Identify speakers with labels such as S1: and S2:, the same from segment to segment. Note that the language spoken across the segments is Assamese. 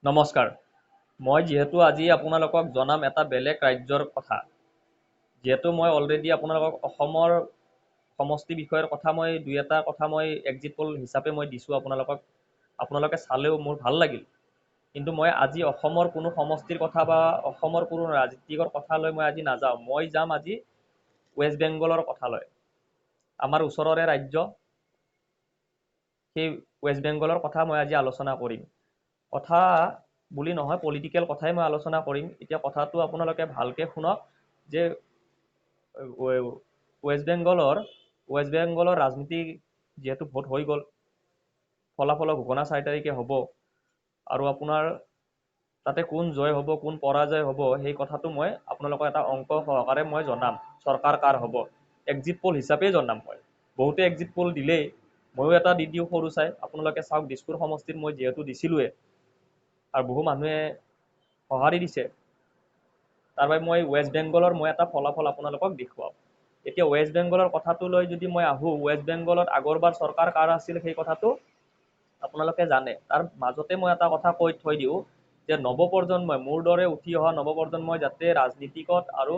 S1: নমস্কাৰ। মই যিহেতু আজি আপোনালোকক জনাম এটা বেলেগ ৰাজ্যৰ কথা। যিহেতু মই অলৰেডি আপোনালোকক অসমৰ সমষ্টি বিষয়ৰ কথা মই দুই এটা কথা মই এক্সিট পোল হিচাপে মই দিছোঁ আপোনালোকক। আপোনালোকে চালেও মোৰ ভাল লাগিল। কিন্তু মই আজি অসমৰ কোনো সমষ্টিৰ কথা বা অসমৰ কোনো ৰাজনীতিকৰ কথা লৈ মই আজি নাযাওঁ। মই যাম আজি ৱেষ্ট বেংগলৰ কথা লৈ। আমাৰ ওচৰৰে ৰাজ্য, সেই ৱেষ্ট বেংগলৰ কথা মই আজি আলোচনা কৰিম। কথা বুলি নহয়, পলিটিকেল কথাই মই আলোচনা কৰিম। এতিয়া কথাটো আপোনালোকে ভালকৈ শুনক যে ৱেষ্ট বেংগলৰ ৰাজনীতি যিহেতু ভোট হৈ গ'ল, ফলাফলৰ ঘোষণা 4 তাৰিখে হ'ব আৰু আপোনাৰ তাতে কোন জয় হ'ব কোন পৰাজয় হ'ব সেই কথাটো মই আপোনালোকক এটা অংক সহকাৰে মই জনাম। চৰকাৰ কাৰ হ'ব এক্সিট পোল হিচাপে জনাম। মই বহুতে এক্সিট পোল দিলেই, ময়ো এটা দি দিওঁ সৰু চাই। আপোনালোকে চাওক, দিছপুৰ সমষ্টিত মই যিহেতু দিছিলোঁৱে আৰু বহু মানুহে সঁহাৰি দিছে, তাৰ বাবে মই ৱেষ্ট বেংগলৰ মই এটা ফলাফল আপোনালোকক দেখুৱাম। এতিয়া ৱেষ্ট বেংগলৰ কথাটো লৈ যদি মই আহোঁ, ৱেষ্ট বেংগলত আগৰবাৰ চৰকাৰ কাৰ আছিল সেই কথাটো আপোনালোকে জানে। তাৰ মাজতে মই এটা কথা কৈ থৈ দিওঁ যে নৱপ্ৰজন্মই, মোৰ দৰে উঠি অহা নৱপ্ৰজন্মই যাতে ৰাজনীতিকত আৰু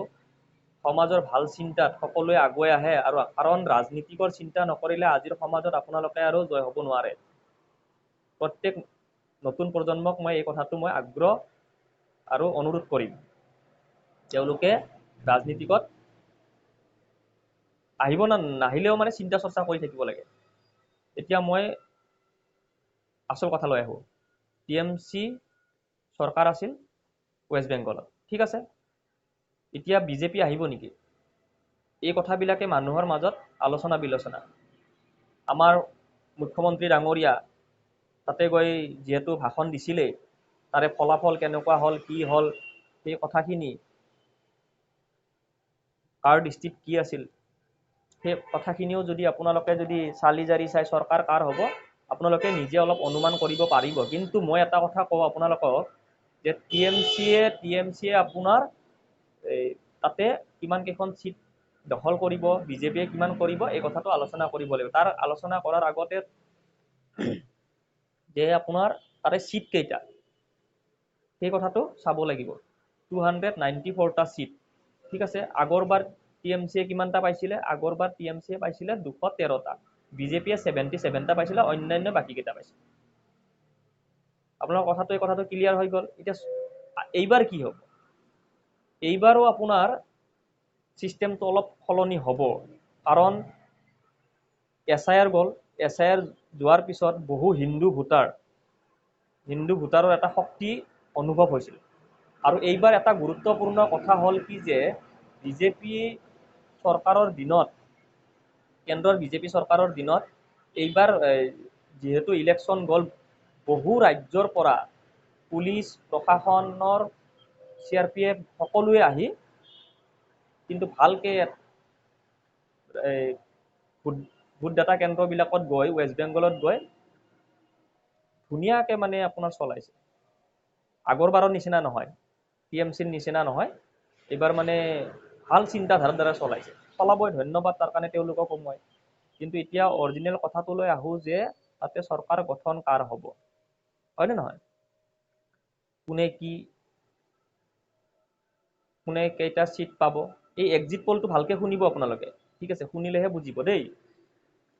S1: সমাজৰ ভাল চিন্তাত সকলোৱে আগুৱাই আহে। আৰু কাৰণ ৰাজনীতিকৰ চিন্তা নকৰিলে আজিৰ সমাজত আপোনালোকে আৰু জয় হ'ব নোৱাৰে। প্ৰত্যেক নতুন প্ৰজন্মক মই এই কথাটো মই আগ্ৰহ আৰু অনুৰোধ কৰিম, তেওঁলোকে ৰাজনীতিকত আহিব নাহিলেও মানে চিন্তা চৰ্চা কৰি থাকিব লাগে। এতিয়া মই আচল কথা লৈ আহোঁ। TMC চৰকাৰ আছিল ৱেষ্ট বেংগলত, ঠিক আছে। এতিয়া বিজেপি আহিব নেকি, এই কথাবিলাকে মানুহৰ মাজত আলোচনা বিলোচনা। আমাৰ মুখ্যমন্ত্ৰী ডাঙৰীয়া তাতে গৈ যিহেতু ভাষণ দিছিলেই, তাৰে ফলাফল কেনেকুৱা হ'ল কি হ'ল সেই কথাখিনি, কাৰ দৃষ্টিত কি আছিল সেই কথাখিনিও যদি আপোনালোকে যদি চালি জাৰি চাই চৰকাৰ কাৰ হ'ব আপোনালোকে নিজে অলপ অনুমান কৰিব পাৰিব। কিন্তু মই এটা কথা কওঁ আপোনালোকক যে TMC আপোনাৰ তাতে কিমান কেইখন চিট দখল কৰিব, বিজেপিয়ে কিমান কৰিব, এই কথাটো আলোচনা কৰিব লাগিব। তাৰ আলোচনা কৰাৰ আগতে যে আপোনাৰ তাৰে চিট কেইটা সেই কথাটো চাব লাগিব। 294টা চিট, ঠিক আছে। আগৰবাৰ TMCয়ে কিমানটা পাইছিলে, আগৰবাৰ TMCয়ে পাইছিলে 213টা, বিজেপিয়ে 77টা পাইছিলে, অন্যান্য বাকীকেইটা পাইছিলে। আপোনালোকৰ কথাটো এই কথাটো ক্লিয়াৰ হৈ গ'ল। এতিয়া এইবাৰ কি হ'ব, এইবাৰো আপোনাৰ চিষ্টেমটো অলপ সলনি হ'ব। কাৰণ SIR গ'ল, SIR যোৱাৰ পিছত বহু হিন্দু ভোটাৰৰ এটা শক্তি অনুভৱ হৈছিল। আৰু এইবাৰ এটা গুৰুত্বপূৰ্ণ কথা হ'ল কি যে বিজেপি চৰকাৰৰ দিনত, কেন্দ্ৰৰ বিজেপি চৰকাৰৰ দিনত এইবাৰ যিহেতু ইলেকশ্যন গ'ল, বহু ৰাজ্যৰ পৰা পুলিচ প্ৰশাসনৰ CRPF সকলোৱে আহি কিন্তু ভালকে ভোটদাতা কেন্দ্ৰবিলাকত গৈ, ৱেষ্ট বেংগলত গৈ ধুনীয়াকে মানে আপোনাৰ চলাইছে। আগৰবাৰৰ নিচিনা নহয়, TMCৰ নিচিনা নহয়। এইবাৰ মানে ভাল চিন্তাধাৰাৰ দ্বাৰা চলাইছে, চলাবই, ধন্যবাদ তাৰ কাৰণে তেওঁলোকক মই। কিন্তু এতিয়া অৰিজিনেল কথাটোলৈ আহোঁ যে তাতে চৰকাৰ গঠন কাৰ হ'ব, হয়নে নহয়, কোনে কেইটা চিট পাব, এই এক্সিট পোলটো ভালকে শুনিব আপোনালোকে, ঠিক আছে, শুনিলেহে বুজিব দেই।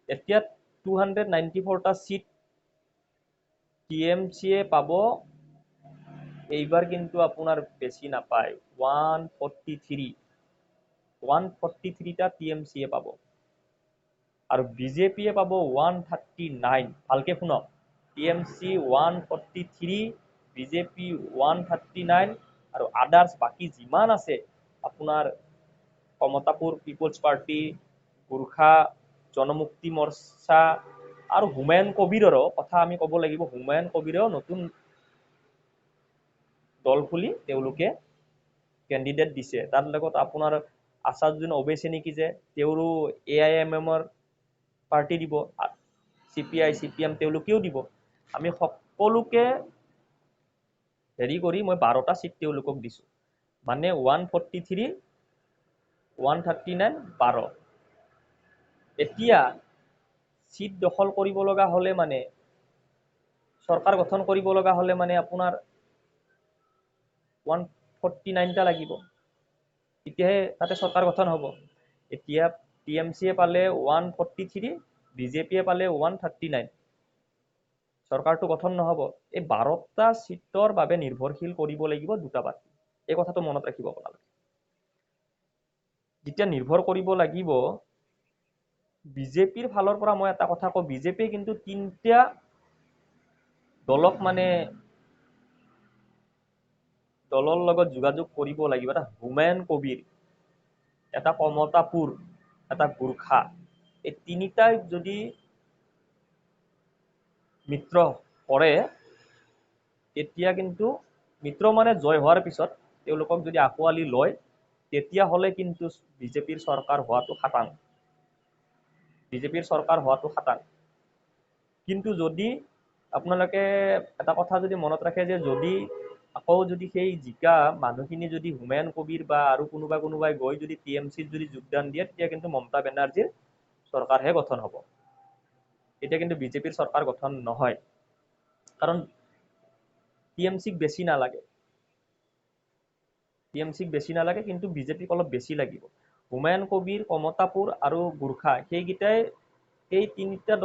S1: এতিয়া 294টা চিট TMCয়ে পাব, এইবাৰ কিন্তু আপোনাৰ বেছি নাপায়, 143টা TMCয়ে পাব আৰু বিজেপিয়ে পাব 139। ভালকে শুনক, TMC 143, বিজেপি 139 আৰু আদাৰ্ছ বাকী যিমান আছে আপোনাৰ সমতাপুৰ পিপলছ পাৰ্টি, গোৰ্খা জনমুক্তি মৰ্চা আৰু হুমায়ুন কবিৰৰো কথা আমি ক'ব লাগিব। হুমায়ুন কবিৰেও নতুন দল খুলি তেওঁলোকে কেণ্ডিডেট দিছে। তাৰ লগত আপোনাৰ আছাদুদ্দিন ওৱেইচি নেকি যে, তেওঁৰো AIMMৰ পাৰ্টি দিব, CPI CPM তেওঁলোকেও দিব। আমি সকলোকে হেৰি কৰি মই 12টা চিট তেওঁলোকক দিছোঁ, মানে 143, 139, 12। এতিয়া চিট দখল কৰিব লগা হ'লে মানে চৰকাৰ গঠন কৰিব লগা হ'লে মানে আপোনাৰ 149টা লাগিব, তেতিয়াহে তাতে চৰকাৰ গঠন হ'ব। এতিয়া TMCয়ে পালে 143, BJPয়ে পালে 139, চৰকাৰটো গঠন নহ'ব। এই 12টা চিটৰ বাবে নিৰ্ভৰশীল কৰিব লাগিব দুটা পাৰ্টি, এই কথাটো মনত ৰাখিব আপোনালোকে। যেতিয়া নিৰ্ভৰ কৰিব লাগিব, বিজেপিৰ ফালৰ পৰা মই এটা কথা কওঁ, বিজেপিয়ে কিন্তু 3টা দলক মানে দলৰ লগত যোগাযোগ কৰিব লাগিব। এটা হুমায়ুন কবিৰ, এটা কমতাপুৰ, এটা গোৰ্খা, এই 3টাই যদি মিত্ৰ কৰে, তেতিয়া কিন্তু মিত্ৰ মানে জয় হোৱাৰ পিছত তেওঁলোকক যদি আঁকোৱালি লয়, তেতিয়াহ'লে কিন্তু বিজেপিৰ চৰকাৰ হোৱাটো খাটাং, বিজেপিৰ চৰকাৰ হোৱাটো খাটাং। কিন্তু যদি আপোনালোকে এটা কথা যদি মনত ৰাখে যে যদি আকৌ যদি সেই জিকা মানুহখিনি যদি হুমায়ুন কবিৰ বা আৰু কোনোবাই গৈ যদি TMCত যদি যোগদান দিয়ে, তেতিয়া কিন্তু মমতা বেনাৰ্জীৰ চৰকাৰহে গঠন হ'ব, এতিয়া কিন্তু বিজেপিৰ চৰকাৰ গঠন নহয়। কাৰণ TMCক বেছি নালাগে, কিন্তু বিজেপিক অলপ বেছি লাগিব। হুমায়ুন কবিৰ, কমতাপুৰ আৰু গোৰ্খা, সেইকেইটাই এই 3টা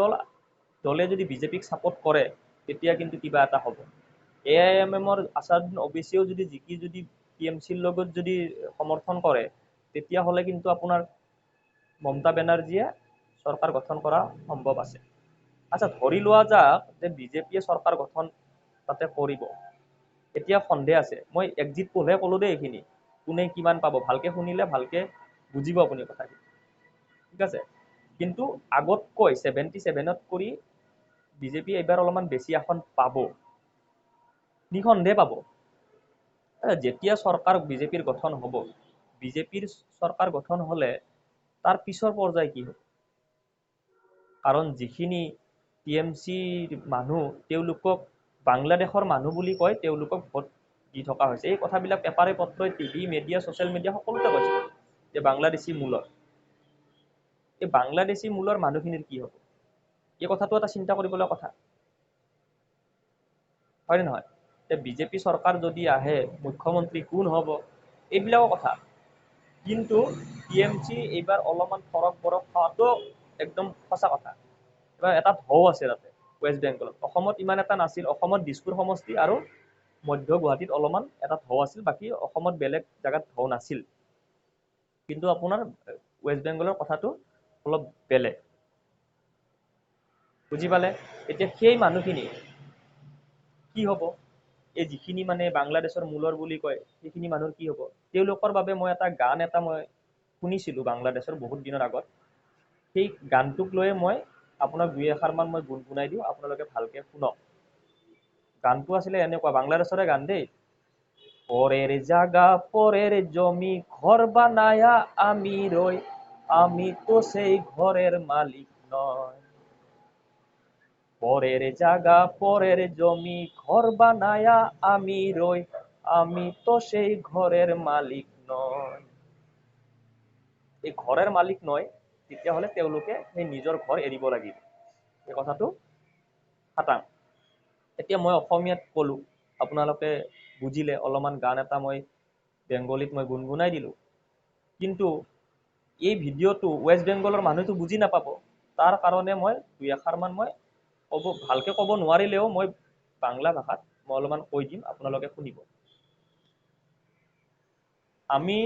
S1: দলে যদি বিজেপিক ছাপোৰ্ট কৰে, তেতিয়া কিন্তু কিবা এটা হ'ব। AIMMৰ আছাদুদ্দিন অৱেইছিয়েও যদি জিকি যদি TMCৰ লগত যদি সমৰ্থন কৰে, তেতিয়াহ'লে কিন্তু আপোনাৰ মমতা বেনাৰ্জীয়ে চৰকাৰ গঠন কৰা সম্ভৱ আছে। আচ্ছা, ধৰি লোৱা যাক যে বিজেপিয়ে চৰকাৰ গঠন তাতে কৰিব, এতিয়া সন্দেহ আছে। মই এক্সিট পোলহে ক'লো দেই, এইখিনি কোনে কিমান পাব ভালকে শুনিলে ভালকে বুজিব আপুনি কথাখিনি, ঠিক আছে। কিন্তু আগতকৈ 77ত কৰি বিজেপি এইবাৰ অলপমান বেছি আসন পাব, নিঃসন্দেহে পাব। যেতিয়া চৰকাৰ বিজেপিৰ গঠন হ'ব, বিজেপিৰ চৰকাৰ গঠন হ'লে তাৰ পিছৰ পৰ্যায় কি হ'ব? কাৰণ যিখিনি TMCৰ মানুহ, তেওঁলোকক বাংলাদেশৰ মানুহ বুলি কয়, তেওঁলোকক ভোট দি থকা হৈছে। এই কথাবিলাক পেপাৰে পত্ৰই, টিভি, মিডিয়া, ছ'চিয়েল মিডিয়া সকলোতে কৈছে যে বাংলাদেশী মূলৰ। এই বাংলাদেশী মূলৰ মানুহখিনিৰ কি হ'ব? এই কথাটো এটা চিন্তা কৰিবলৈ কথা, হয়নে নহয়? বিজেপি চৰকাৰ যদি আহে, মুখ্যমন্ত্ৰী কোন হ'ব, এইবিলাকৰ কথা। কিন্তু TMC এইবাৰ অলপমান ফৰক বৰক হোৱাটো একদম সঁচা কথা। এবাৰ এটা ঢৌ আছে তাতে ৱেষ্ট বেংগলত, অসমত ইমান এটা নাছিল। অসমত দিছপুৰ সমষ্টি আৰু মধ্য গুৱাহাটীত অলপমান এটা ঢৌ আছিল, বাকী অসমত বেলেগ জেগাত ঢৌ নাছিল। কিন্তু আপোনাৰ ৱেষ্ট বেংগলৰ কথাটো অলপ বেলেগ, বুজি পালে? এতিয়া সেই মানুহখিনি কি হ'ব? এই যিখিনি মানে বাংলাদেশৰ মূলৰ বুলি কয়, সেইখিনি মানুহৰ কি হ'ব? তেওঁলোকৰ বাবে মই এটা গান মই শুনিছিলোঁ বাংলাদেশৰ বহুত দিনৰ আগত। সেই গানটোক লৈয়ে মই আপোনাক দুই এষাৰমান মই গুণগুণাই দিওঁ, আপোনালোকে ভালকে শুনক। গানটো আছিলে এনেকুৱা, বাংলাদেশৰে গান দেই। পরের জাগা পরের জমি ঘর বানায়া আমি রই, আমি তো সেই ঘরের মালিক নয়। পরের জাগা পরের জমি ঘর বানায়া আমি রই, আমি তো সেই ঘরের মালিক নয়। এই ঘরের মালিক নয়, তেতিয়াহ'লে তেওঁলোকে সেই নিজৰ ঘৰ এৰিব লাগিব। এই কথাটো খাটাং। এতিয়া মই অসমীয়াত ক'লো, আপোনালোকে বুজিলে। অলপমান গান এটা মই বেংগলীত মই গুণগুণাই দিলোঁ। কিন্তু এই ভিডিঅ'টো ৱেষ্ট বেংগলৰ মানুহেতো বুজি নাপাব, তাৰ কাৰণে মই দুই এষাৰমান মই ভালকে ক'ব নোৱাৰিলেও মই বাংলা ভাষাত মই অলপমান কৈ দিম, আপোনালোকে শুনিব। আমি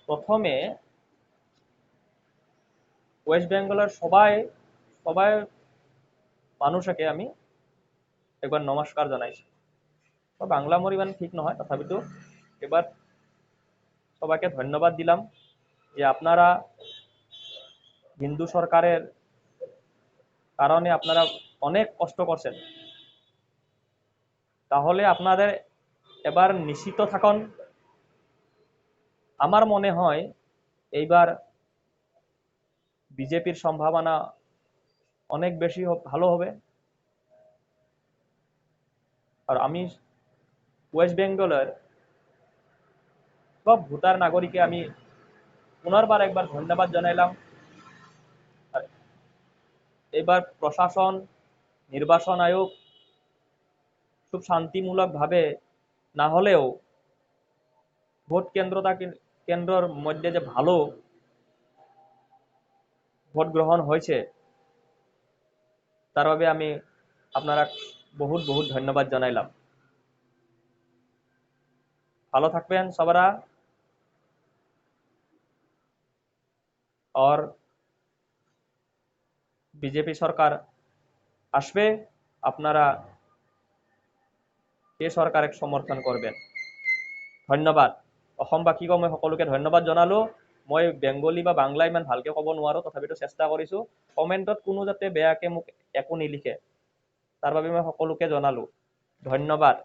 S1: প্রথমে ওয়েস্ট বেঙ্গলের সবাই মানুষকে আমি একবার নমস্কার জানাইছি। বাংলা মোর ইমান ঠিক নহয়, তথাপিতো এবার সবাইকে ধন্যবাদ দিলাম যে আপনারা হিন্দু সরকারের কারণে আপনারা অনেক কষ্ট করছেন। তাহলে আপনাদের এবার নিশ্চিত থাকুন, আমার মনে হয় এইবার বিজেপির সম্ভাবনা অনেক বেশি ভালো হবে। আর আমি ওয়েস্ট বেঙ্গলের সব ভোটার নাগরিককে আমি পুনর্বার একবার ধন্যবাদ জানাইলাম। আর এবার প্রশাসন, নির্বাচন আয়োগ খুব শান্তিমূলকভাবে না হলেও ভোট কেন্দ্রর মধ্যে যে ভালো ভোট গ্রহণ হয়েছে তার বাবে আমি আপনারা বহুত বহুত ধন্যবাদ জানাইলাম। ভালো থাকবেন সবারা। আর বিজেপি সরকার আসবে, আপনারা এই সরকারক সমৰ্থন করবেন। ধন্যবাদ। অসমবাসীক মই সকলোকে ধন্যবাদ জনালো। মই বেংগলী বা বাংলা ইমান ভালকে ক'ব নোৱাৰো, তথাপিতো চেষ্টা কৰিছো। কমেণ্টত কোনো যাতে বেয়াকে মোক একো নিলিখে তাৰ বাবে মই সকলোকে জনালো। ধন্যবাদ।